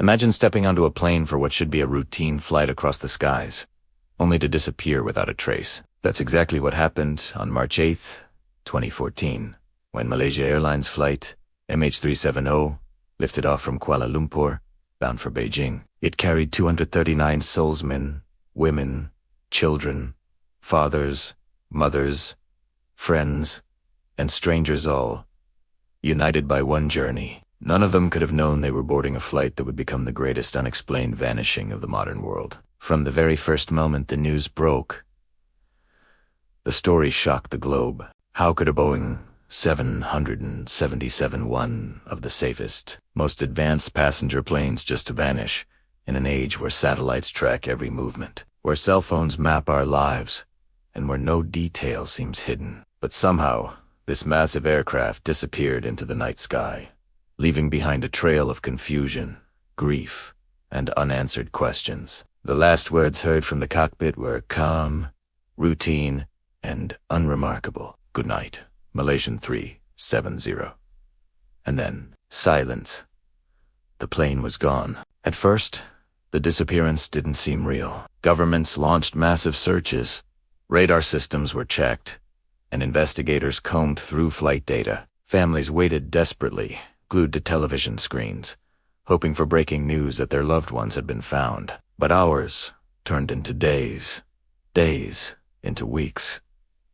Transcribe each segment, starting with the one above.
Imagine stepping onto a plane for what should be a routine flight across the skies, only to disappear without a trace. That's exactly what happened on March 8th, 2014, when Malaysia Airlines Flight MH370 lifted off from Kuala Lumpur, bound for Beijing. It carried 239 soulsmen, women, children, fathers, mothers, friends, and strangers, all united by one journey. None of them could have known they were boarding a flight that would become the greatest unexplained vanishing of the modern world. From the very first moment the news broke, the story shocked the globe. How could a Boeing 777, one of the safest, most advanced passenger planes, just vanish in an age where satellites track every movement, where cell phones map our lives, and where no detail seems hidden? But somehow, this massive aircraft disappeared into the night sky, leaving behind a trail of confusion, grief, and unanswered questions. The last words heard from the cockpit were calm, routine, and unremarkable. Good night, Malaysian 370. And then, silence. The plane was gone. At first, the disappearance didn't seem real. Governments launched massive searches, radar systems were checked, and investigators combed through flight data. Families waited desperately, glued to television screens, hoping for breaking news that their loved ones had been found. But hours turned into days, days into weeks,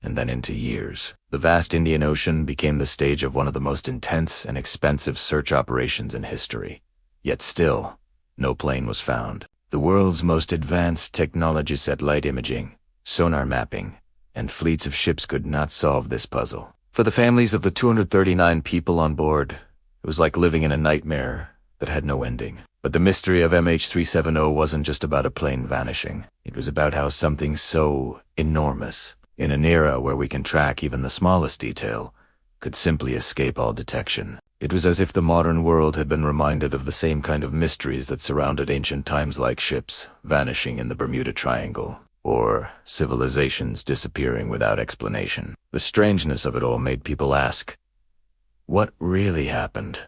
and then into years. The vast Indian Ocean became the stage of one of the most intense and expensive search operations in history. Yet still, no plane was found. The world's most advanced technology, satellite imaging, sonar mapping, and fleets of ships could not solve this puzzle. For the families of the 239 people on board, it was like living in a nightmare that had no ending. But the mystery of MH370 wasn't just about a plane vanishing. It was about how something so enormous, in an era where we can track even the smallest detail, could simply escape all detection. It was as if the modern world had been reminded of the same kind of mysteries that surrounded ancient times, like ships vanishing in the Bermuda Triangle, or civilizations disappearing without explanation. The strangeness of it all made people ask, what really happened?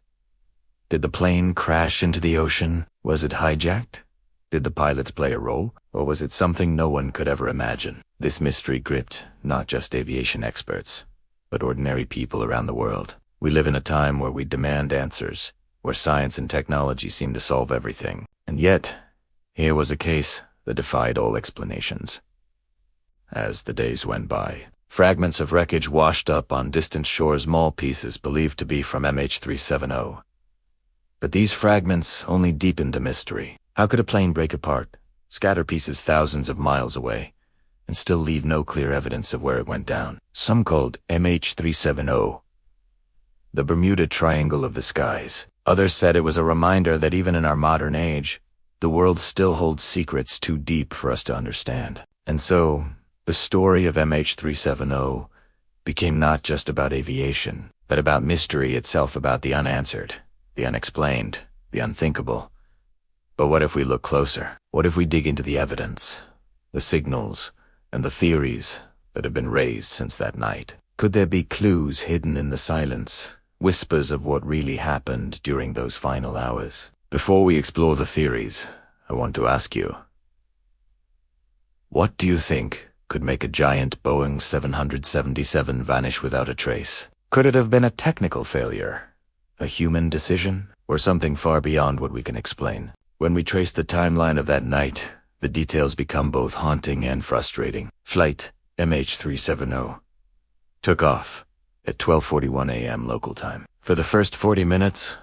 Did the plane crash into the ocean? Was it hijacked? Did the pilots play a role? Or was it something no one could ever imagine? This mystery gripped not just aviation experts, but ordinary people around the world. We live in a time where we demand answers, where science and technology seem to solve everything. And yet, here was a case that defied all explanations. As the days went by, fragments of wreckage washed up on distant shores, small pieces believed to be from MH370. But these fragments only deepened the mystery. How could a plane break apart, scatter pieces thousands of miles away, and still leave no clear evidence of where it went down? Some called MH370 the Bermuda Triangle of the skies. Others said it was a reminder that even in our modern age, the world still holds secrets too deep for us to understand. And so, the story of MH370 became not just about aviation, but about mystery itself, about the unanswered, the unexplained, the unthinkable. But what if we look closer? What if we dig into the evidence, the signals, and the theories that have been raised since that night? Could there be clues hidden in the silence, whispers of what really happened during those final hours? Before we explore the theories, I want to ask you, what do you think could make a giant Boeing 777 vanish without a trace? Could it have been a technical failure, a human decision, or something far beyond what we can explain? When we trace the timeline of that night, the details become both haunting and frustrating. Flight MH370 took off at 12:41 a.m. local time. For the first 40 minutes,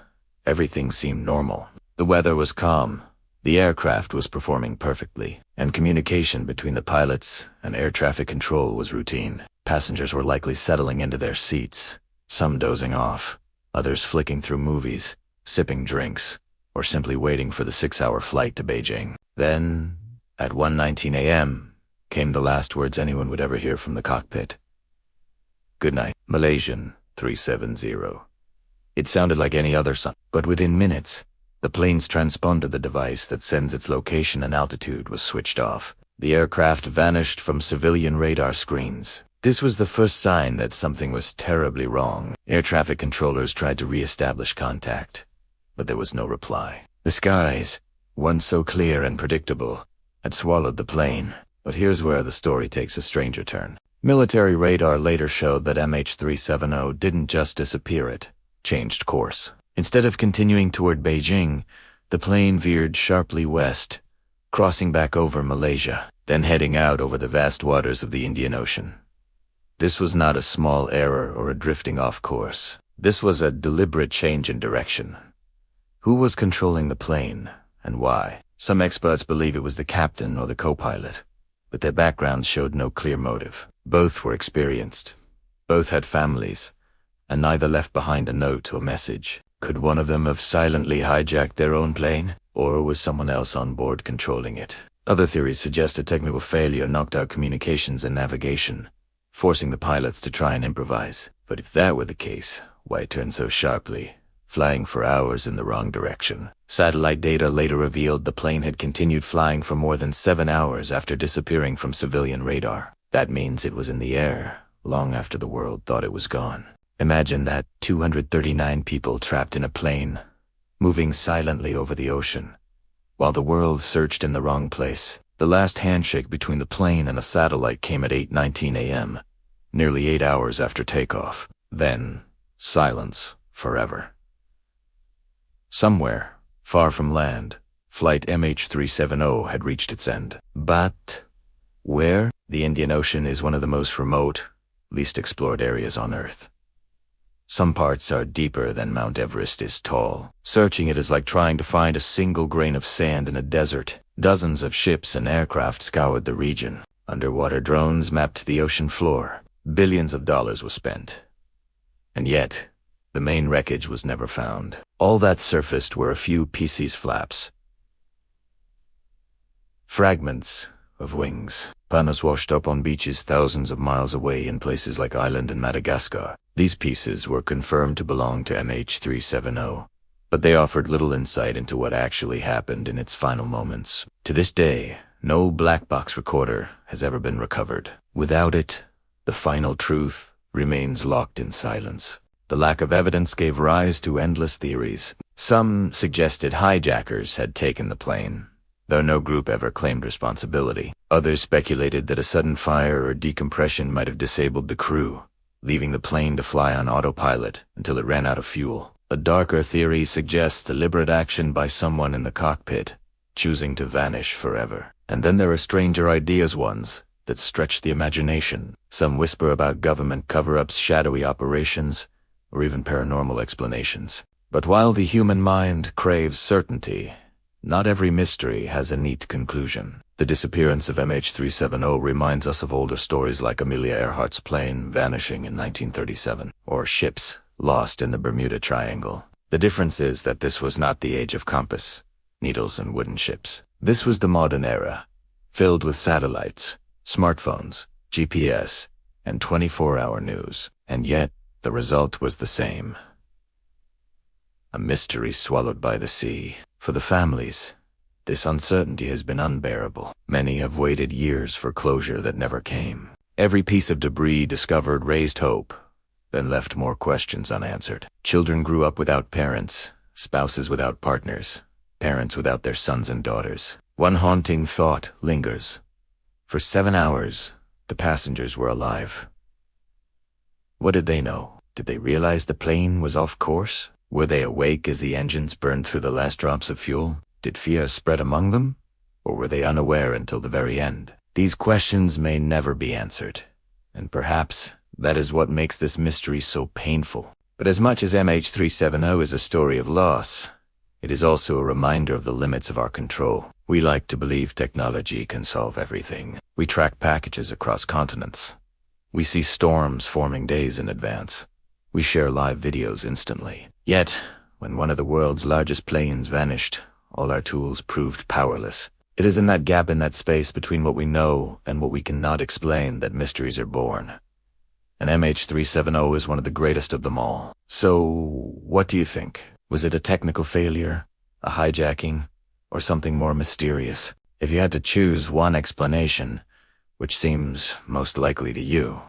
everything seemed normal. The weather was calm, the aircraft was performing perfectly, and communication between the pilots and air traffic control was routine. Passengers were likely settling into their seats, some dozing off, others flicking through movies, sipping drinks, or simply waiting for the 6-hour flight to Beijing. Then, at 1:19 a.m., came the last words anyone would ever hear from the cockpit. Good night, Malaysian 370. It sounded like any other song, but within minutes, the plane's transponder, the device that sends its location and altitude, was switched off. The aircraft vanished from civilian radar screens. This was the first sign that something was terribly wrong. Air traffic controllers tried to re-establish contact, but there was no reply. The skies, once so clear and predictable, had swallowed the plane. But here's where the story takes a stranger turn. Military radar later showed that MH370 didn't just disappear, it changed course. Instead of continuing toward Beijing, the plane veered sharply west, crossing back over Malaysia, then heading out over the vast waters of the Indian Ocean. This was not a small error or a drifting off course. This was a deliberate change in direction. Who was controlling the plane, and why? Some experts believe it was the captain or the co-pilot, but their backgrounds showed no clear motive. Both were experienced. Both had families, and neither left behind a note or message. Could one of them have silently hijacked their own plane, or was someone else on board controlling it? Other theories suggest a technical failure knocked out communications and navigation, forcing the pilots to try and improvise. But if that were the case, why turn so sharply, flying for hours in the wrong direction? Satellite data later revealed the plane had continued flying for more than 7 hours after disappearing from civilian radar. That means it was in the air long after the world thought it was gone. Imagine that, 239 people trapped in a plane, moving silently over the ocean, while the world searched in the wrong place. The last handshake between the plane and a satellite came at 8:19 a.m., nearly 8 hours after takeoff. Then, silence forever. Somewhere, far from land, flight MH370 had reached its end. But where? The Indian Ocean is one of the most remote, least explored areas on Earth. Some parts are deeper than Mount Everest is tall. Searching it is like trying to find a single grain of sand in a desert. Dozens of ships and aircraft scoured the region. Underwater drones mapped the ocean floor. Billions of dollars were spent. And yet, the main wreckage was never found. All that surfaced were a few pieces flaps. Fragments of wings. Panels washed up on beaches thousands of miles away in places like Ireland and Madagascar. These pieces were confirmed to belong to MH370, but they offered little insight into what actually happened in its final moments. To this day, no black box recorder has ever been recovered. Without it, the final truth remains locked in silence. The lack of evidence gave rise to endless theories. Some suggested hijackers had taken the plane, though no group ever claimed responsibility. Others speculated that a sudden fire or decompression might have disabled the crew, leaving the plane to fly on autopilot until it ran out of fuel. A darker theory suggests deliberate action by someone in the cockpit, choosing to vanish forever. And then there are stranger ideas, ones that stretch the imagination. Some whisper about government cover-ups, shadowy operations, or even paranormal explanations. But while the human mind craves certainty, not every mystery has a neat conclusion. The disappearance of MH370 reminds us of older stories like Amelia Earhart's plane vanishing in 1937, or ships lost in the Bermuda Triangle. The difference is that this was not the age of compass, needles, and wooden ships. This was the modern era, filled with satellites, smartphones, GPS, and 24-hour news. And yet, the result was the same. A mystery swallowed by the sea. For the families, this uncertainty has been unbearable. Many have waited years for closure that never came. Every piece of debris discovered raised hope, then left more questions unanswered. Children grew up without parents, spouses without partners, parents without their sons and daughters. One haunting thought lingers. For 7 hours, the passengers were alive. What did they know? Did they realize the plane was off course? Were they awake as the engines burned through the last drops of fuel? Did fear spread among them? Or were they unaware until the very end? These questions may never be answered, and perhaps that is what makes this mystery so painful. But as much as MH370 is a story of loss, it is also a reminder of the limits of our control. We like to believe technology can solve everything. We track packages across continents. We see storms forming days in advance. We share live videos instantly. Yet, when one of the world's largest planes vanished, all our tools proved powerless. It is in that gap, in that space between what we know and what we cannot explain, that mysteries are born. And MH370 is one of the greatest of them all. So, what do you think? Was it a technical failure, a hijacking, or something more mysterious? If you had to choose one explanation, which seems most likely to you?